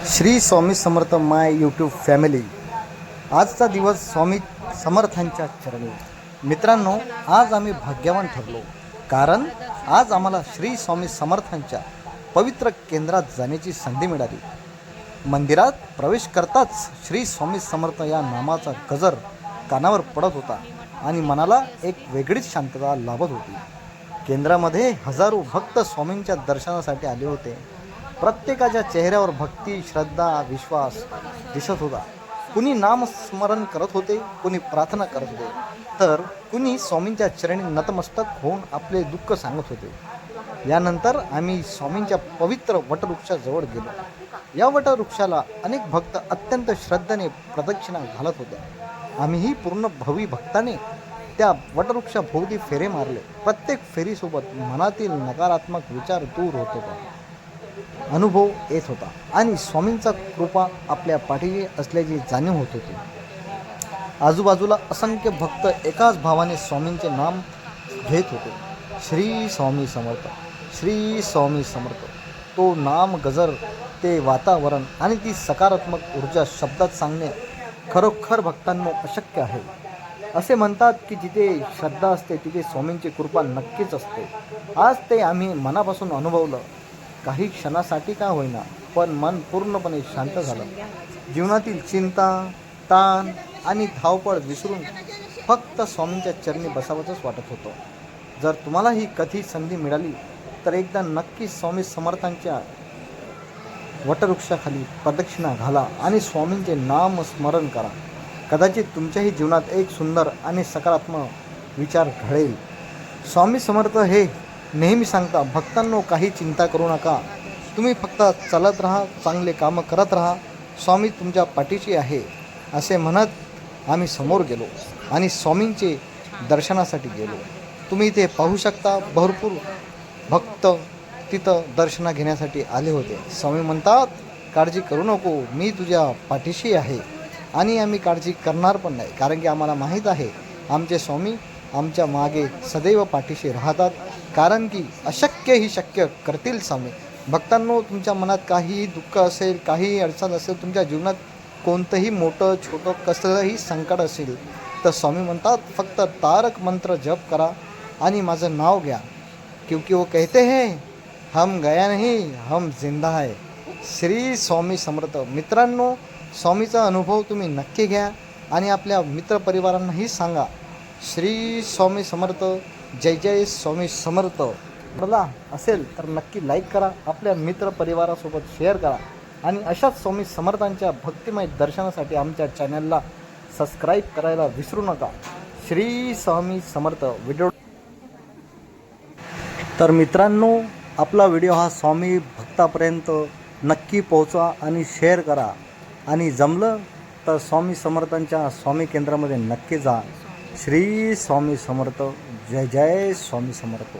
श्री स्वामी समर्थ माय YouTube family. आजचा दिवस स्वामी समर्थांच्या चरणी। मित्रांनो, आज आम्ही भाग्यवान ठरलो, कारण आज आम्हाला श्री स्वामी समर्थांच्या पवित्र केंद्रात जाण्याची संधी मिळाली। मंदिरात प्रवेश करताच श्री स्वामी समर्थ या नामाचा गजर कानावर पडत होता आणि मनाला एक वेगळीच शांतता लाभत होती। केंद्रामध्ये हजारो भक्त स्वामींच्या दर्शनासाठी आले होते। प्रत्येकाच्या चेहऱ्यावर भक्ती, श्रद्धा, विश्वास दिसत होता। कुणी नामस्मरण करत होते, कुणी प्रार्थना करत होते, तर कुणी स्वामींच्या चरणी नतमस्तक होऊन आपले दुःख सांगत होते। यानंतर आम्ही स्वामींच्या पवित्र वटवृक्षाजवळ गेलो। या वटवृक्षाला अनेक भक्त अत्यंत श्रद्धेने प्रदक्षिणा घालत होते। आम्हीही पूर्ण भवी भक्ताने त्या वटवृक्षाभोवती फेरे मारले। प्रत्येक फेरीसोबत मनातील नकारात्मक विचार दूर होत होता, अनुभव येत होता आणि स्वामींचा कृपा आपल्या पाठीशी असल्याची जाणीव होत होती। आजूबाजूला असंख्य भक्त एकाच भावाने स्वामींचे नाम घेत होते, श्री स्वामी समर्थ, श्री स्वामी समर्थ। तो नाम गजर, ते वातावरण आणि ती सकारात्मक ऊर्जा शब्दात सांगणे खरोखर भक्तांनो अशक्य आहे। असे म्हणतात की जिथे श्रद्धा असते तिथे स्वामींची कृपा नक्कीच असते। आज ते आम्ही मनापासून अनुभवलं। काही क्षणासाठी का होईना, पण मन पूर्णपणे शांत झालं। जीवनातील चिंता, ताण आणि धावपळ विसरून फक्त स्वामींच्या चरणी बसावंच वाटत होतं। जर तुम्हाला ही कधी संधी मिळाली तर एकदा नक्की स्वामी समर्थांच्या वटवृक्षाखाली प्रदक्षिणा घाला आणि स्वामींचे नाम स्मरण करा। कदाचित तुमच्याही जीवनात एक सुंदर आणि सकारात्मक विचार घडेल। स्वामी समर्थ हे नेहमी सांगता, भक्तांनो काही चिंता करू नका, तुम्ही फक्त चालत राहा, चांगले कामं करत राहा, स्वामी तुमच्या पाठीशी आहे। असे म्हणत आम्ही समोर गेलो आणि स्वामींचे दर्शनासाठी गेलो। तुम्ही इथे पाहू शकता, भरपूर भक्त तिथं दर्शना घेण्यासाठी आले होते। स्वामी म्हणतात, काळजी करू नको, मी तुझ्या पाठीशी आहे आणि आम्ही काळजी करणार पण नाही, कारण की आम्हाला माहीत आहे आमचे स्वामी आमच्या मागे सदैव पाठीशी राहतात, कारण की अशक्य ही शक्य करतील स्वामी। भक्तांनो, तुमच्या मनात काहीही दुःख असेल, काहीही अडचण असेल, तुमच्या जीवनात कोणतंही मोठं छोटं कसलंही संकट असेल, तर स्वामी म्हणतात फक्त तारक मंत्र जप करा आणि माझं नाव घ्या, क्योंकि वो कहते हैं हम गया नहीं, हम जिंदा है। श्री स्वामी समर्थ। मित्रांनो, स्वामीचा अनुभव तुम्ही नक्की घ्या आणि आपल्या मित्रपरिवारांनाही सांगा, श्री स्वामी समर्थ, जय जय स्वामी समर्थ। मला असेल तर नक्की लाईक करा, आपल्या मित्रपरिवारासोबत शेअर करा आणि अशाच स्वामी समर्थांच्या भक्तिमय दर्शनासाठी आमच्या चॅनलला सबस्क्राईब करायला विसरू नका। श्री स्वामी समर्थ। व्हिडिओ तर मित्रांनो, आपला व्हिडिओ हा स्वामी भक्तापर्यंत नक्की पोहोचवा आणि शेअर करा आणि जमलं तर स्वामी समर्थांच्या स्वामी केंद्रामध्ये नक्की जा। श्री स्वामी समर्थ, जय जय स्वामी समर्थ।